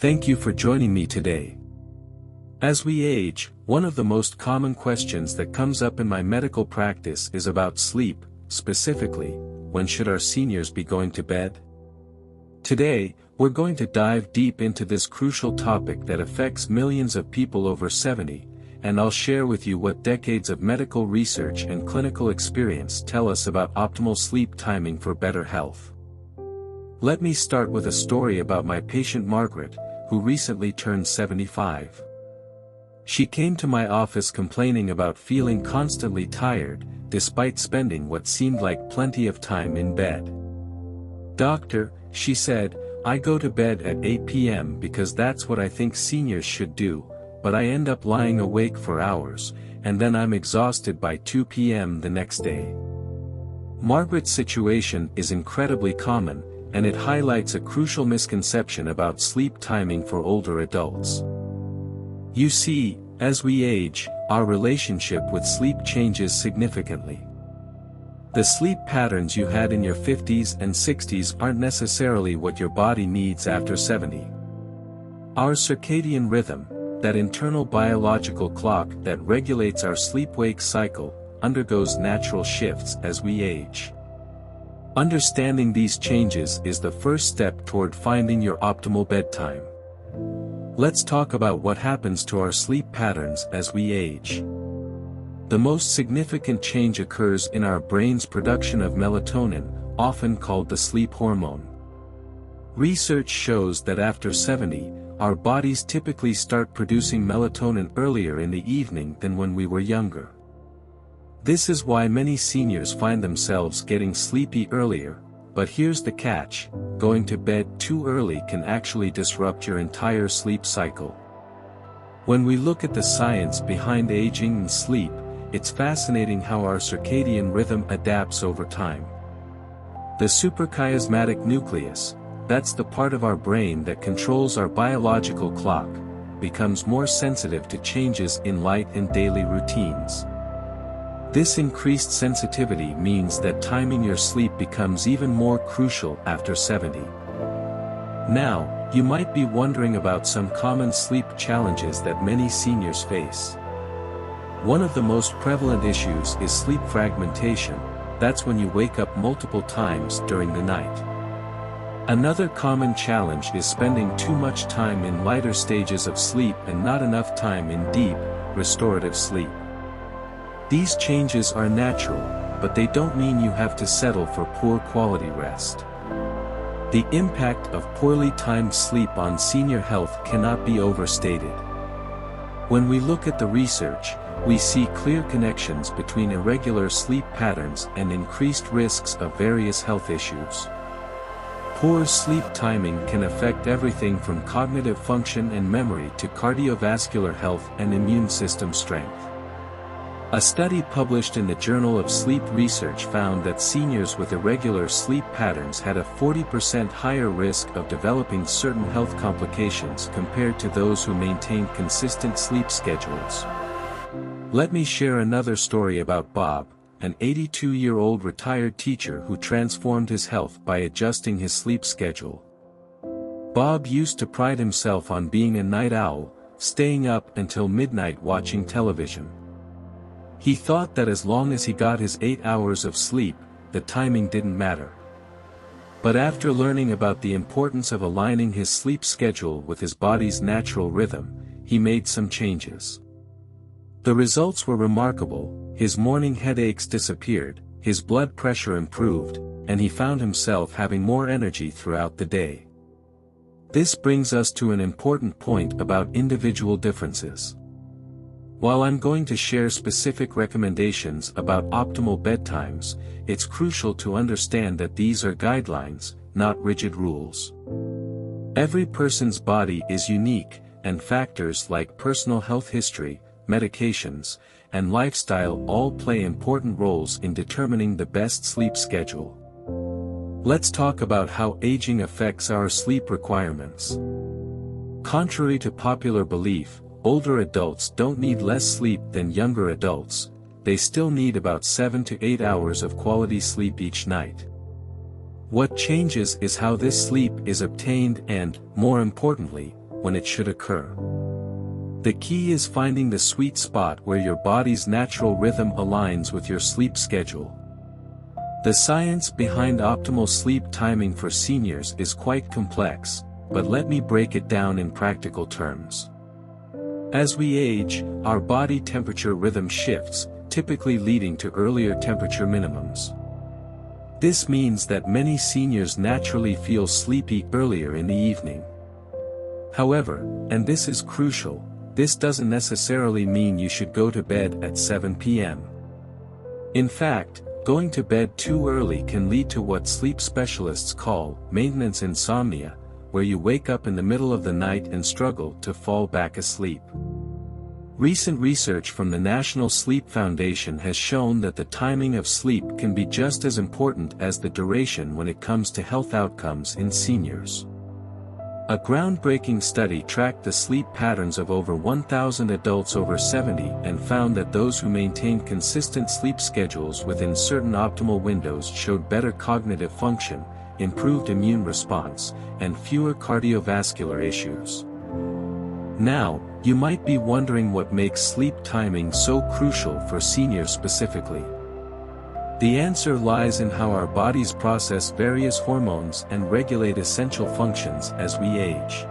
Thank you for joining me today. As we age, one of the most common questions that comes up in my medical practice is about sleep, specifically, when should our seniors be going to bed? Today, we're going to dive deep into this crucial topic that affects millions of people over 70, and I'll share with you what decades of medical research and clinical experience tell us about optimal sleep timing for better health. Let me start with a story about my patient Margaret, who recently turned 75. She came to my office complaining about feeling constantly tired, despite spending what seemed like plenty of time in bed. "Doctor," she said, "I go to bed at 8 p.m. because that's what I think seniors should do, but I end up lying awake for hours, and then I'm exhausted by 2 p.m. the next day." Margaret's situation is incredibly common, and it highlights a crucial misconception about sleep timing for older adults. You see, as we age, our relationship with sleep changes significantly. The sleep patterns you had in your 50s and 60s aren't necessarily what your body needs after 70. Our circadian rhythm, that internal biological clock that regulates our sleep-wake cycle, undergoes natural shifts as we age. Understanding these changes is the first step toward finding your optimal bedtime. Let's talk about what happens to our sleep patterns as we age. The most significant change occurs in our brain's production of melatonin, often called the sleep hormone. Research shows that after 70, our bodies typically start producing melatonin earlier in the evening than when we were younger. This is why many seniors find themselves getting sleepy earlier, but here's the catch: going to bed too early can actually disrupt your entire sleep cycle. When we look at the science behind aging and sleep, it's fascinating how our circadian rhythm adapts over time. The suprachiasmatic nucleus, that's the part of our brain that controls our biological clock, becomes more sensitive to changes in light and daily routines. This increased sensitivity means that timing your sleep becomes even more crucial after 70. Now, you might be wondering about some common sleep challenges that many seniors face. One of the most prevalent issues is sleep fragmentation. That's when you wake up multiple times during the night. Another common challenge is spending too much time in lighter stages of sleep and not enough time in deep, restorative sleep. These changes are natural, but they don't mean you have to settle for poor quality rest. The impact of poorly timed sleep on senior health cannot be overstated. When we look at the research, we see clear connections between irregular sleep patterns and increased risks of various health issues. Poor sleep timing can affect everything from cognitive function and memory to cardiovascular health and immune system strength. A study published in the Journal of Sleep Research found that seniors with irregular sleep patterns had a 40% higher risk of developing certain health complications compared to those who maintained consistent sleep schedules. Let me share another story about Bob, an 82-year-old retired teacher who transformed his health by adjusting his sleep schedule. Bob used to pride himself on being a night owl, staying up until midnight watching television. He thought that as long as he got his 8 hours of sleep, the timing didn't matter. But after learning about the importance of aligning his sleep schedule with his body's natural rhythm, he made some changes. The results were remarkable. His morning headaches disappeared, his blood pressure improved, and he found himself having more energy throughout the day. This brings us to an important point about individual differences. While I'm going to share specific recommendations about optimal bedtimes, it's crucial to understand that these are guidelines, not rigid rules. Every person's body is unique, and factors like personal health history, medications, and lifestyle all play important roles in determining the best sleep schedule. Let's talk about how aging affects our sleep requirements. Contrary to popular belief, older adults don't need less sleep than younger adults. They still need about 7 to 8 hours of quality sleep each night. What changes is how this sleep is obtained and, more importantly, when it should occur. The key is finding the sweet spot where your body's natural rhythm aligns with your sleep schedule. The science behind optimal sleep timing for seniors is quite complex, but let me break it down in practical terms. As we age, our body temperature rhythm shifts, typically leading to earlier temperature minimums. This means that many seniors naturally feel sleepy earlier in the evening. However, and this is crucial, this doesn't necessarily mean you should go to bed at 7 p.m. In fact, going to bed too early can lead to what sleep specialists call maintenance insomnia, where you wake up in the middle of the night and struggle to fall back asleep. Recent research from the National Sleep Foundation has shown that the timing of sleep can be just as important as the duration when it comes to health outcomes in seniors. A groundbreaking study tracked the sleep patterns of over 1,000 adults over 70 and found that those who maintained consistent sleep schedules within certain optimal windows showed better cognitive function, improved immune response, and fewer cardiovascular issues. Now, you might be wondering what makes sleep timing so crucial for seniors specifically. The answer lies in how our bodies process various hormones and regulate essential functions as we age.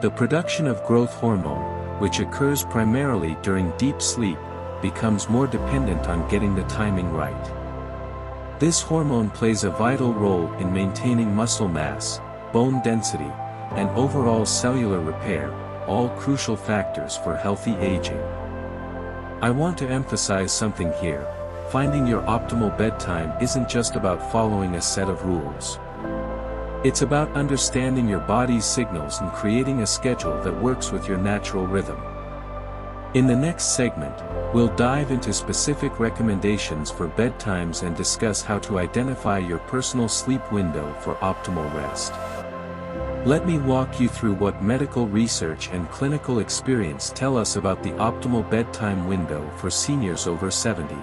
The production of growth hormone, which occurs primarily during deep sleep, becomes more dependent on getting the timing right. This hormone plays a vital role in maintaining muscle mass, bone density, and overall cellular repair, all crucial factors for healthy aging. I want to emphasize something here. Finding your optimal bedtime isn't just about following a set of rules. It's about understanding your body's signals and creating a schedule that works with your natural rhythm. In the next segment, we'll dive into specific recommendations for bedtimes and discuss how to identify your personal sleep window for optimal rest. Let me walk you through what medical research and clinical experience tell us about the optimal bedtime window for seniors over 70.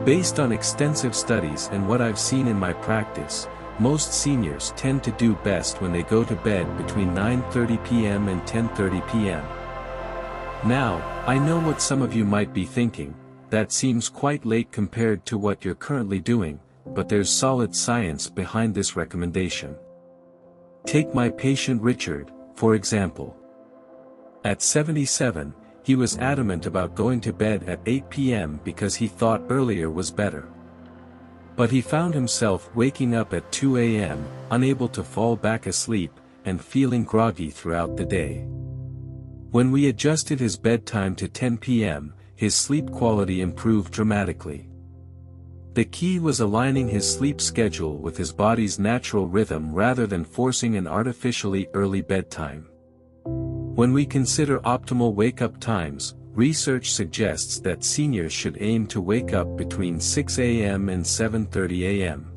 Based on extensive studies and what I've seen in my practice, most seniors tend to do best when they go to bed between 9:30 p.m. and 10:30 p.m. Now, I know what some of you might be thinking, that seems quite late compared to what you're currently doing, but there's solid science behind this recommendation. Take my patient Richard, for example. At 77, he was adamant about going to bed at 8 p.m. because he thought earlier was better. But he found himself waking up at 2 a.m., unable to fall back asleep, and feeling groggy throughout the day. When we adjusted his bedtime to 10 p.m., his sleep quality improved dramatically. The key was aligning his sleep schedule with his body's natural rhythm rather than forcing an artificially early bedtime. When we consider optimal wake-up times, research suggests that seniors should aim to wake up between 6 a.m. and 7:30 a.m.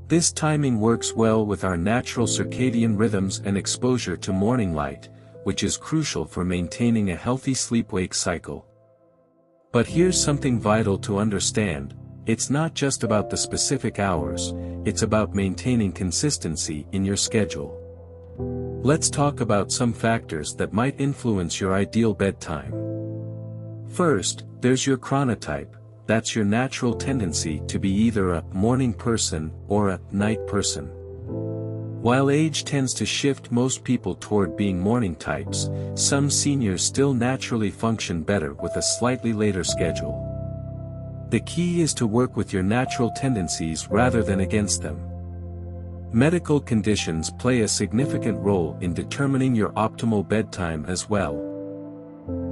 This timing works well with our natural circadian rhythms and exposure to morning light, which is crucial for maintaining a healthy sleep-wake cycle. But here's something vital to understand. It's not just about the specific hours, it's about maintaining consistency in your schedule. Let's talk about some factors that might influence your ideal bedtime. First, there's your chronotype, that's your natural tendency to be either a morning person or a night person. While age tends to shift most people toward being morning types, some seniors still naturally function better with a slightly later schedule. The key is to work with your natural tendencies rather than against them. Medical conditions play a significant role in determining your optimal bedtime as well.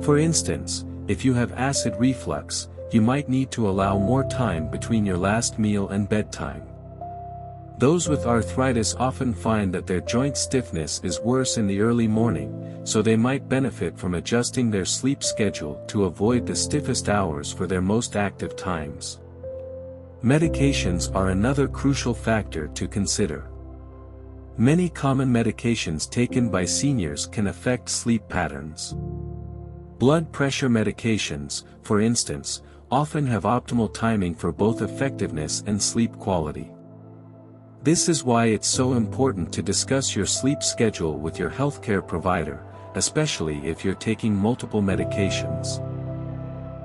For instance, if you have acid reflux, you might need to allow more time between your last meal and bedtime. Those with arthritis often find that their joint stiffness is worse in the early morning, so they might benefit from adjusting their sleep schedule to avoid the stiffest hours for their most active times. Medications are another crucial factor to consider. Many common medications taken by seniors can affect sleep patterns. Blood pressure medications, for instance, often have optimal timing for both effectiveness and sleep quality. This is why it's so important to discuss your sleep schedule with your healthcare provider, especially if you're taking multiple medications.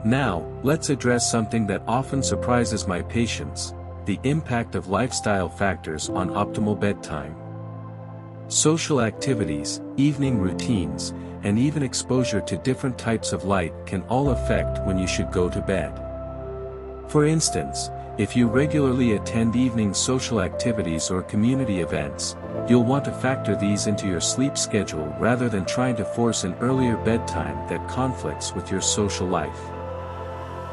Now, let's address something that often surprises my patients: the impact of lifestyle factors on optimal bedtime. Social activities, evening routines, and even exposure to different types of light can all affect when you should go to bed. For instance, if you regularly attend evening social activities or community events, you'll want to factor these into your sleep schedule rather than trying to force an earlier bedtime that conflicts with your social life.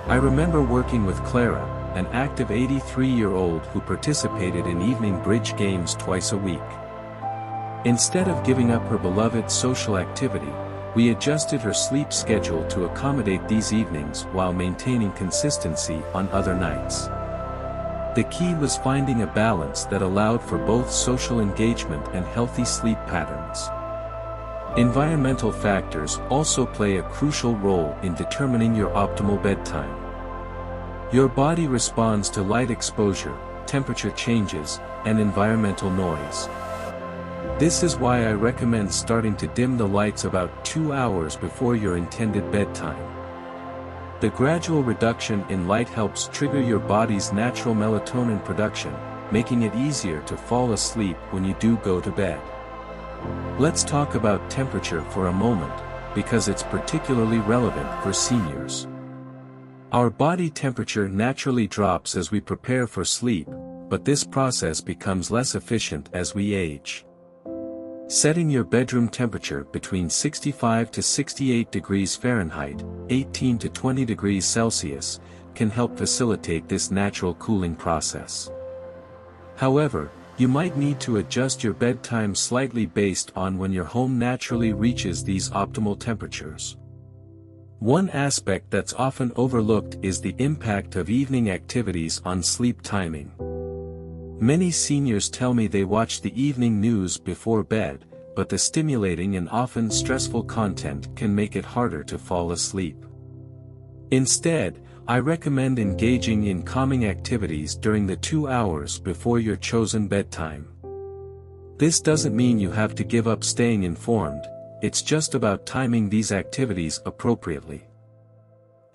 I remember working with Clara, an active 83-year-old who participated in evening bridge games twice a week. Instead of giving up her beloved social activity, we adjusted her sleep schedule to accommodate these evenings while maintaining consistency on other nights. The key was finding a balance that allowed for both social engagement and healthy sleep patterns. Environmental factors also play a crucial role in determining your optimal bedtime. Your body responds to light exposure, temperature changes, and environmental noise. This is why I recommend starting to dim the lights about 2 hours before your intended bedtime. The gradual reduction in light helps trigger your body's natural melatonin production, making it easier to fall asleep when you do go to bed. Let's talk about temperature for a moment, because it's particularly relevant for seniors. Our body temperature naturally drops as we prepare for sleep, but this process becomes less efficient as we age. Setting your bedroom temperature between 65 to 68 degrees Fahrenheit, 18 to 20 degrees Celsius, can help facilitate this natural cooling process. However, you might need to adjust your bedtime slightly based on when your home naturally reaches these optimal temperatures. One aspect that's often overlooked is the impact of evening activities on sleep timing. Many seniors tell me they watch the evening news before bed, but the stimulating and often stressful content can make it harder to fall asleep. Instead, I recommend engaging in calming activities during the 2 hours before your chosen bedtime. This doesn't mean you have to give up staying informed, it's just about timing these activities appropriately.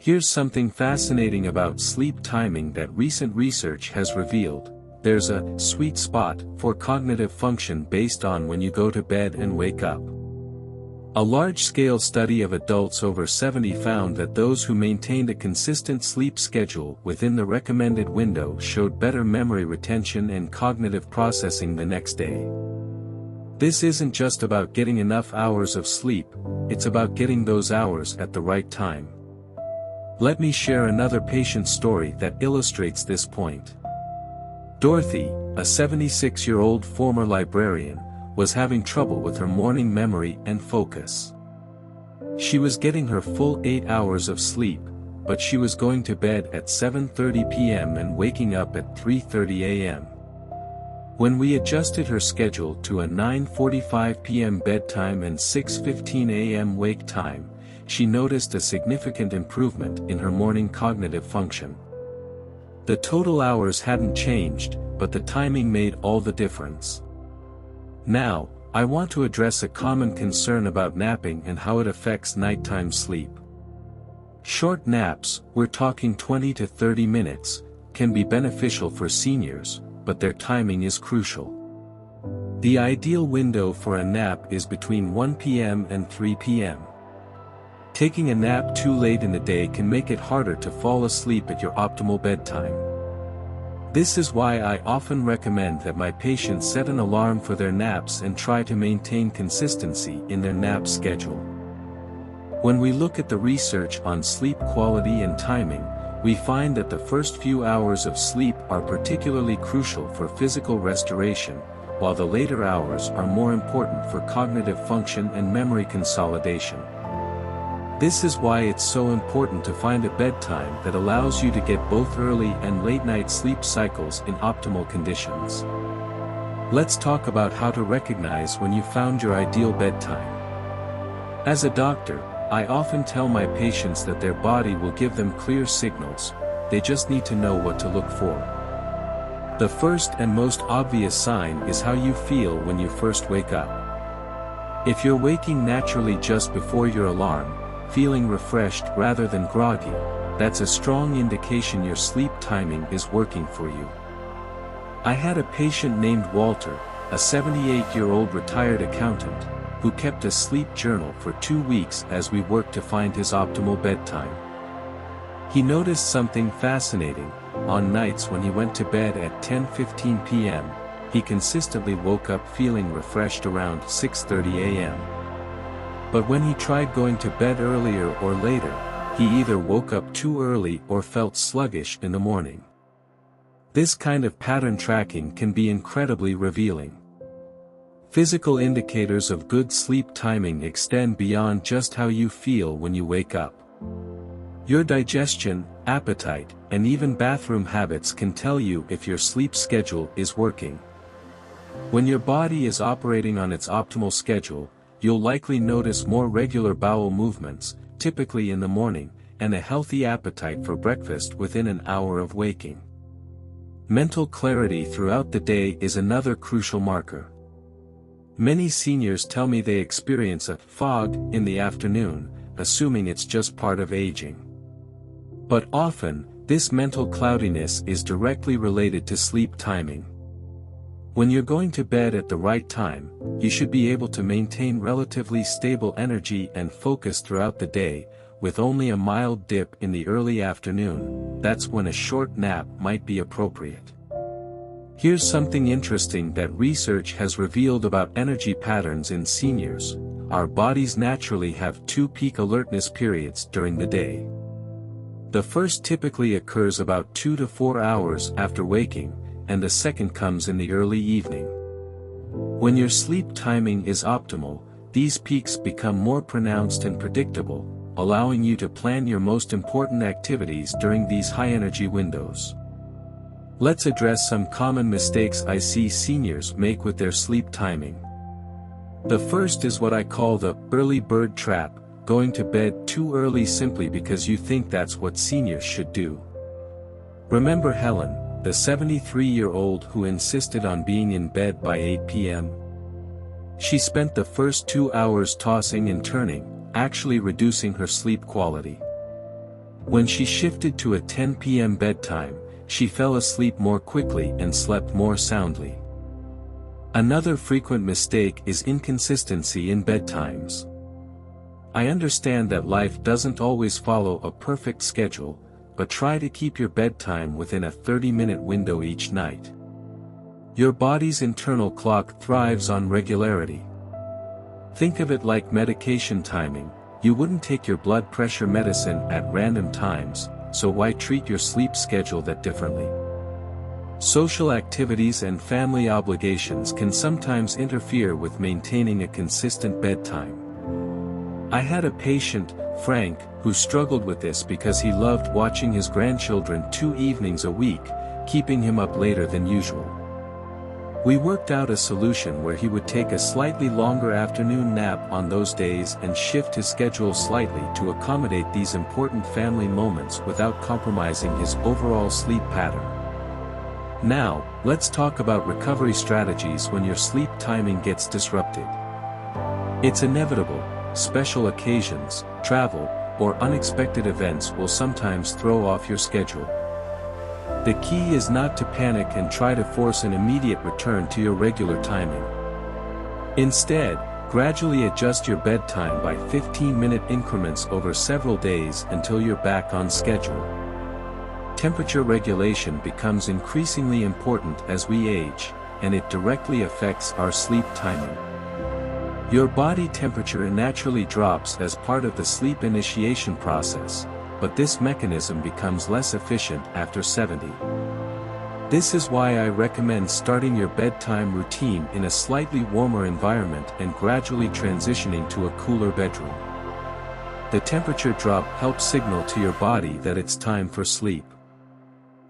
Here's something fascinating about sleep timing that recent research has revealed: there's a sweet spot for cognitive function based on when you go to bed and wake up. A large-scale study of adults over 70 found that those who maintained a consistent sleep schedule within the recommended window showed better memory retention and cognitive processing the next day. This isn't just about getting enough hours of sleep, it's about getting those hours at the right time. Let me share another patient story that illustrates this point. Dorothy, a 76-year-old former librarian, was having trouble with her morning memory and focus. She was getting her full 8 hours of sleep, but she was going to bed at 7:30 p.m. and waking up at 3:30 a.m. When we adjusted her schedule to a 9:45 p.m. bedtime and 6:15 a.m. wake time, she noticed a significant improvement in her morning cognitive function. The total hours hadn't changed, but the timing made all the difference. Now, I want to address a common concern about napping and how it affects nighttime sleep. Short naps, we're talking 20 to 30 minutes, can be beneficial for seniors, but their timing is crucial. The ideal window for a nap is between 1 p.m. and 3 p.m. Taking a nap too late in the day can make it harder to fall asleep at your optimal bedtime. This is why I often recommend that my patients set an alarm for their naps and try to maintain consistency in their nap schedule. When we look at the research on sleep quality and timing, we find that the first few hours of sleep are particularly crucial for physical restoration, while the later hours are more important for cognitive function and memory consolidation. This is why it's so important to find a bedtime that allows you to get both early and late-night sleep cycles in optimal conditions. Let's talk about how to recognize when you found your ideal bedtime. As a doctor, I often tell my patients that their body will give them clear signals, they just need to know what to look for. The first and most obvious sign is how you feel when you first wake up. If you're waking naturally just before your alarm, feeling refreshed rather than groggy, that's a strong indication your sleep timing is working for you. I had a patient named Walter, a 78-year-old retired accountant, who kept a sleep journal for 2 weeks as we worked to find his optimal bedtime. He noticed something fascinating. On nights when he went to bed at 10:15 p.m., he consistently woke up feeling refreshed around 6:30 a.m. But when he tried going to bed earlier or later, he either woke up too early or felt sluggish in the morning. This kind of pattern tracking can be incredibly revealing. Physical indicators of good sleep timing extend beyond just how you feel when you wake up. Your digestion, appetite, and even bathroom habits can tell you if your sleep schedule is working. When your body is operating on its optimal schedule, you'll likely notice more regular bowel movements, typically in the morning, and a healthy appetite for breakfast within an hour of waking. Mental clarity throughout the day is another crucial marker. Many seniors tell me they experience a fog in the afternoon, assuming it's just part of aging. But often, this mental cloudiness is directly related to sleep timing. When you're going to bed at the right time, you should be able to maintain relatively stable energy and focus throughout the day, with only a mild dip in the early afternoon. That's when a short nap might be appropriate. Here's something interesting that research has revealed about energy patterns in seniors. Our bodies naturally have 2 peak alertness periods during the day. The first typically occurs about 2 to 4 hours after waking, and the second comes in the early evening. When your sleep timing is optimal, these peaks become more pronounced and predictable, allowing you to plan your most important activities during these high-energy windows. Let's address some common mistakes I see seniors make with their sleep timing. The first is what I call the early bird trap, going to bed too early simply because you think that's what seniors should do. Remember Helen, the 73-year-old who insisted on being in bed by 8 p.m.? She spent the first 2 hours tossing and turning, actually reducing her sleep quality. When she shifted to a 10 p.m. bedtime, she fell asleep more quickly and slept more soundly. Another frequent mistake is inconsistency in bedtimes. I understand that life doesn't always follow a perfect schedule, but try to keep your bedtime within a 30-minute window each night. Your body's internal clock thrives on regularity. Think of it like medication timing. You wouldn't take your blood pressure medicine at random times, so why treat your sleep schedule that differently? Social activities and family obligations can sometimes interfere with maintaining a consistent bedtime. I had a patient, Frank, who struggled with this because he loved watching his grandchildren 2 evenings a week, keeping him up later than usual. We worked out a solution where he would take a slightly longer afternoon nap on those days and shift his schedule slightly to accommodate these important family moments without compromising his overall sleep pattern. Now, let's talk about recovery strategies when your sleep timing gets disrupted. It's inevitable. Special occasions, travel, or unexpected events will sometimes throw off your schedule. The key is not to panic and try to force an immediate return to your regular timing. Instead, gradually adjust your bedtime by 15-minute increments over several days until you're back on schedule. Temperature regulation becomes increasingly important as we age, and it directly affects our sleep timing. Your body temperature naturally drops as part of the sleep initiation process, but this mechanism becomes less efficient after 70. This is why I recommend starting your bedtime routine in a slightly warmer environment and gradually transitioning to a cooler bedroom. The temperature drop helps signal to your body that it's time for sleep.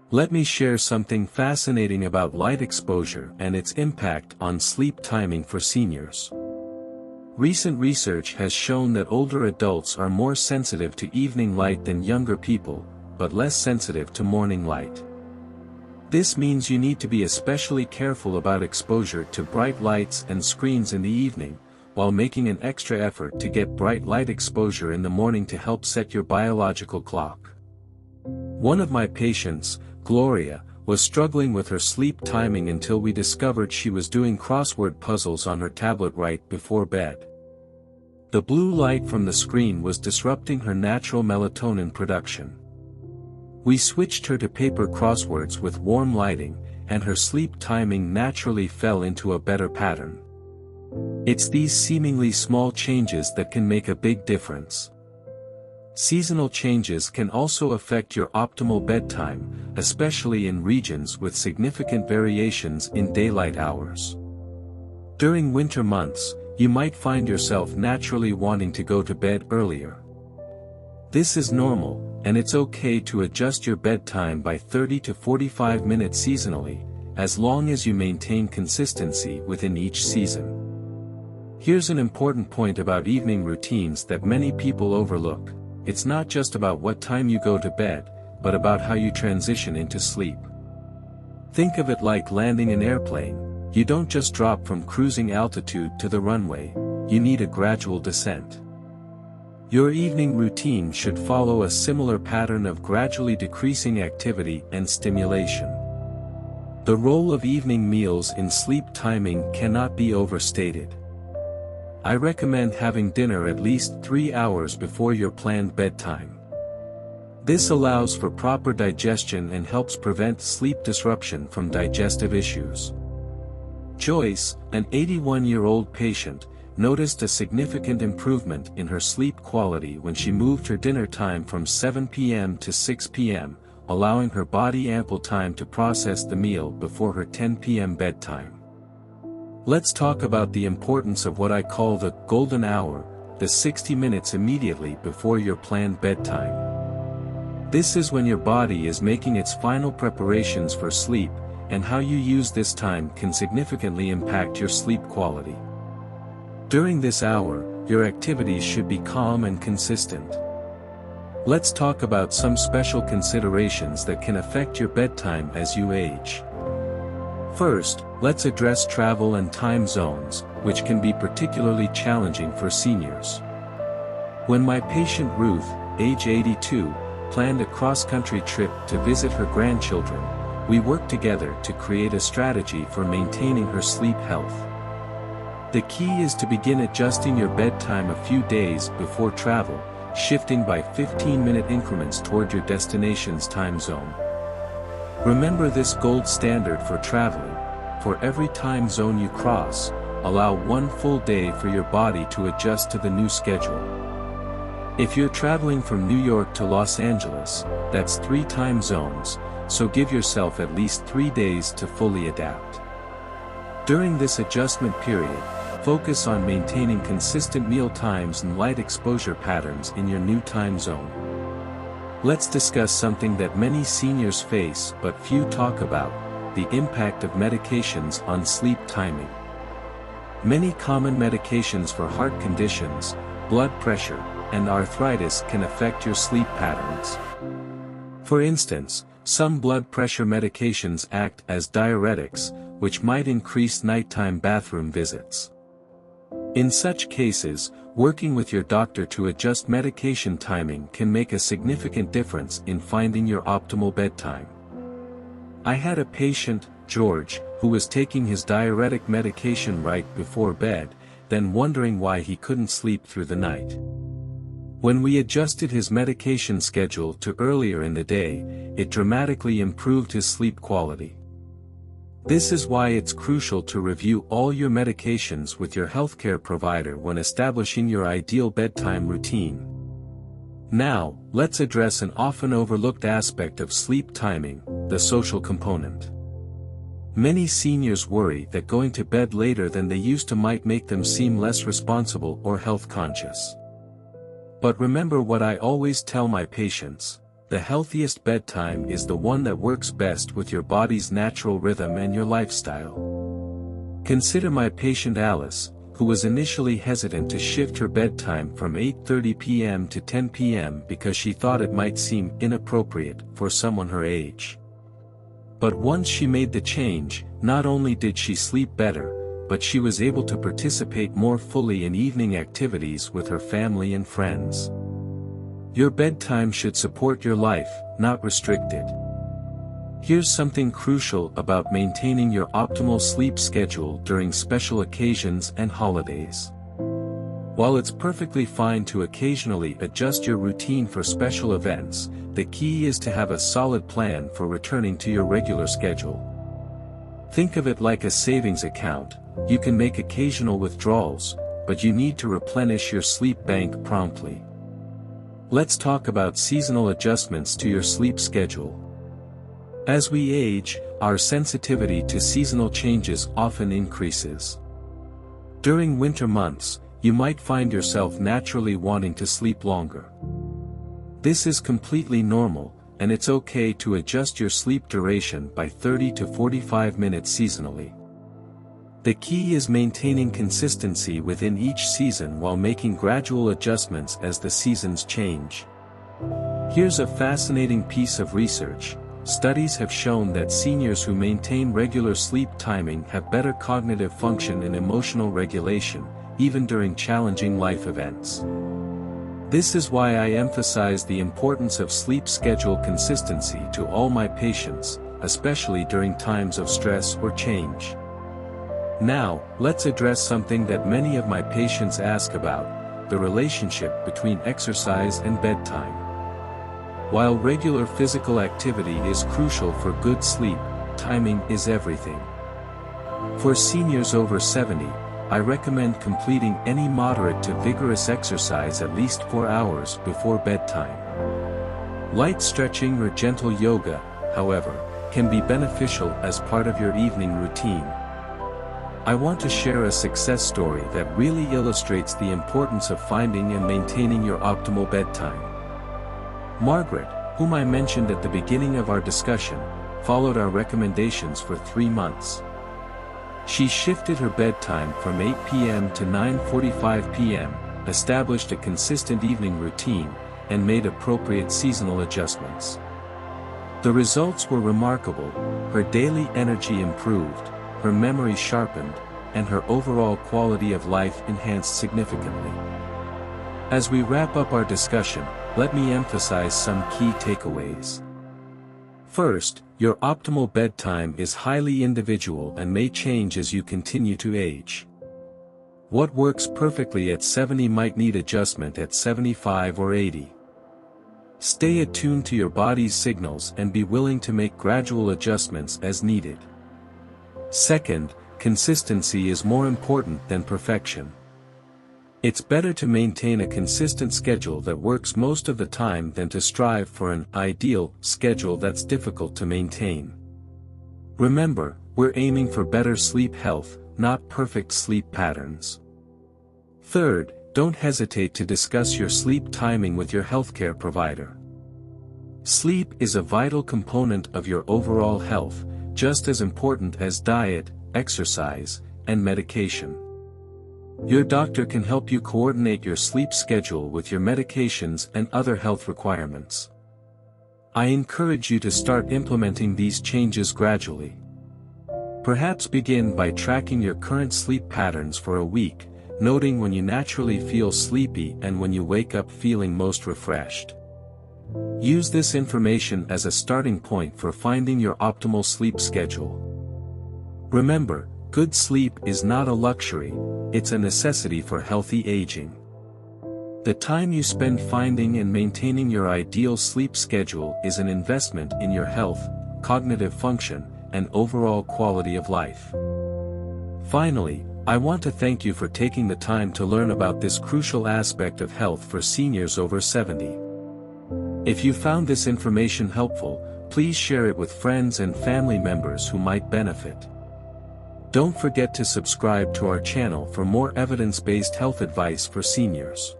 Let me share something fascinating about light exposure and its impact on sleep timing for seniors. Recent research has shown that older adults are more sensitive to evening light than younger people, but less sensitive to morning light. This means you need to be especially careful about exposure to bright lights and screens in the evening, while making an extra effort to get bright light exposure in the morning to help set your biological clock. One of my patients, Gloria, was struggling with her sleep timing until we discovered she was doing crossword puzzles on her tablet right before bed. The blue light from the screen was disrupting her natural melatonin production. We switched her to paper crosswords with warm lighting, and her sleep timing naturally fell into a better pattern. It's these seemingly small changes that can make a big difference. Seasonal changes can also affect your optimal bedtime, especially in regions with significant variations in daylight hours. During winter months, you might find yourself naturally wanting to go to bed earlier. This is normal, and it's okay to adjust your bedtime by 30 to 45 minutes seasonally, as long as you maintain consistency within each season. Here's an important point about evening routines that many people overlook. It's not just about what time you go to bed, but about how you transition into sleep. Think of it like landing an airplane. You don't just drop from cruising altitude to the runway, you need a gradual descent. Your evening routine should follow a similar pattern of gradually decreasing activity and stimulation. The role of evening meals in sleep timing cannot be overstated. I recommend having dinner at least 3 hours before your planned bedtime. This allows for proper digestion and helps prevent sleep disruption from digestive issues. Joyce, an 81-year-old patient, noticed a significant improvement in her sleep quality when she moved her dinner time from 7 p.m. to 6 p.m., allowing her body ample time to process the meal before her 10 p.m. bedtime. Let's talk about the importance of what I call the golden hour, the 60 minutes immediately before your planned bedtime. This is when your body is making its final preparations for sleep, and how you use this time can significantly impact your sleep quality. During this hour, your activities should be calm and consistent. Let's talk about some special considerations that can affect your bedtime as you age. First, let's address travel and time zones, which can be particularly challenging for seniors. When my patient Ruth, age 82, planned a cross-country trip to visit her grandchildren, we worked together to create a strategy for maintaining her sleep health. The key is to begin adjusting your bedtime a few days before travel, shifting by 15-minute increments toward your destination's time zone. Remember this gold standard for traveling: for every time zone you cross, allow 1 full day for your body to adjust to the new schedule. If you're traveling from New York to Los Angeles, that's 3 time zones, so give yourself at least 3 days to fully adapt. During this adjustment period, focus on maintaining consistent meal times and light exposure patterns in your new time zone. Let's discuss something that many seniors face but few talk about: the impact of medications on sleep timing. Many common medications for heart conditions, blood pressure, and arthritis can affect your sleep patterns. For instance, some blood pressure medications act as diuretics, which might increase nighttime bathroom visits. In such cases, working with your doctor to adjust medication timing can make a significant difference in finding your optimal bedtime. I had a patient, George, who was taking his diuretic medication right before bed, then wondering why he couldn't sleep through the night. When we adjusted his medication schedule to earlier in the day, it dramatically improved his sleep quality. This is why it's crucial to review all your medications with your healthcare provider when establishing your ideal bedtime routine. Now, let's address an often overlooked aspect of sleep timing: the social component. Many seniors worry that going to bed later than they used to might make them seem less responsible or health conscious. But remember what I always tell my patients: the healthiest bedtime is the one that works best with your body's natural rhythm and your lifestyle. Consider my patient Alice, who was initially hesitant to shift her bedtime from 8:30 p.m. to 10 p.m. because she thought it might seem inappropriate for someone her age. But once she made the change, not only did she sleep better, but she was able to participate more fully in evening activities with her family and friends. Your bedtime should support your life, not restrict it. Here's something crucial about maintaining your optimal sleep schedule during special occasions and holidays. While it's perfectly fine to occasionally adjust your routine for special events, the key is to have a solid plan for returning to your regular schedule. Think of it like a savings account. You can make occasional withdrawals, but you need to replenish your sleep bank promptly. Let's talk about seasonal adjustments to your sleep schedule. As we age, our sensitivity to seasonal changes often increases. During winter months, you might find yourself naturally wanting to sleep longer. This is completely normal, and it's okay to adjust your sleep duration by 30 to 45 minutes seasonally. The key is maintaining consistency within each season while making gradual adjustments as the seasons change. Here's a fascinating piece of research. Studies have shown that seniors who maintain regular sleep timing have better cognitive function and emotional regulation, even during challenging life events. This is why I emphasize the importance of sleep schedule consistency to all my patients, especially during times of stress or change. Now, let's address something that many of my patients ask about: the relationship between exercise and bedtime. While regular physical activity is crucial for good sleep, timing is everything. For seniors over 70, I recommend completing any moderate to vigorous exercise at least 4 hours before bedtime. Light stretching or gentle yoga, however, can be beneficial as part of your evening routine. I want to share a success story that really illustrates the importance of finding and maintaining your optimal bedtime. Margaret, whom I mentioned at the beginning of our discussion, followed our recommendations for 3 months. She shifted her bedtime from 8 p.m. to 9:45 p.m., established a consistent evening routine, and made appropriate seasonal adjustments. The results were remarkable. Her daily energy improved, her memory sharpened, and her overall quality of life enhanced significantly. As we wrap up our discussion, let me emphasize some key takeaways. First, your optimal bedtime is highly individual and may change as you continue to age. What works perfectly at 70 might need adjustment at 75 or 80. Stay attuned to your body's signals and be willing to make gradual adjustments as needed. Second, consistency is more important than perfection. It's better to maintain a consistent schedule that works most of the time than to strive for an ideal schedule that's difficult to maintain. Remember, we're aiming for better sleep health, not perfect sleep patterns. Third, don't hesitate to discuss your sleep timing with your healthcare provider. Sleep is a vital component of your overall health, just as important as diet, exercise, and medication. Your doctor can help you coordinate your sleep schedule with your medications and other health requirements. I encourage you to start implementing these changes gradually. Perhaps begin by tracking your current sleep patterns for a week, noting when you naturally feel sleepy and when you wake up feeling most refreshed. Use this information as a starting point for finding your optimal sleep schedule. Remember, good sleep is not a luxury, it's a necessity for healthy aging. The time you spend finding and maintaining your ideal sleep schedule is an investment in your health, cognitive function, and overall quality of life. Finally, I want to thank you for taking the time to learn about this crucial aspect of health for seniors over 70. If you found this information helpful, please share it with friends and family members who might benefit. Don't forget to subscribe to our channel for more evidence-based health advice for seniors.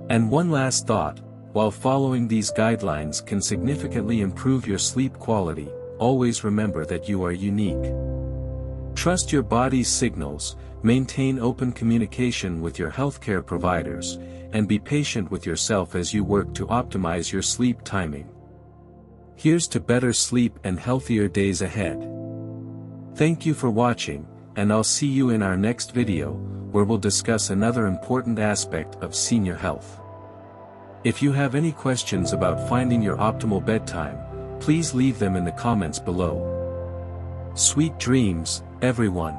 And one last thought, while following these guidelines can significantly improve your sleep quality, always remember that you are unique. Trust your body's signals, maintain open communication with your healthcare providers, and be patient with yourself as you work to optimize your sleep timing. Here's to better sleep and healthier days ahead. Thank you for watching, and I'll see you in our next video, where we'll discuss another important aspect of senior health. If you have any questions about finding your optimal bedtime, please leave them in the comments below. Sweet dreams, everyone.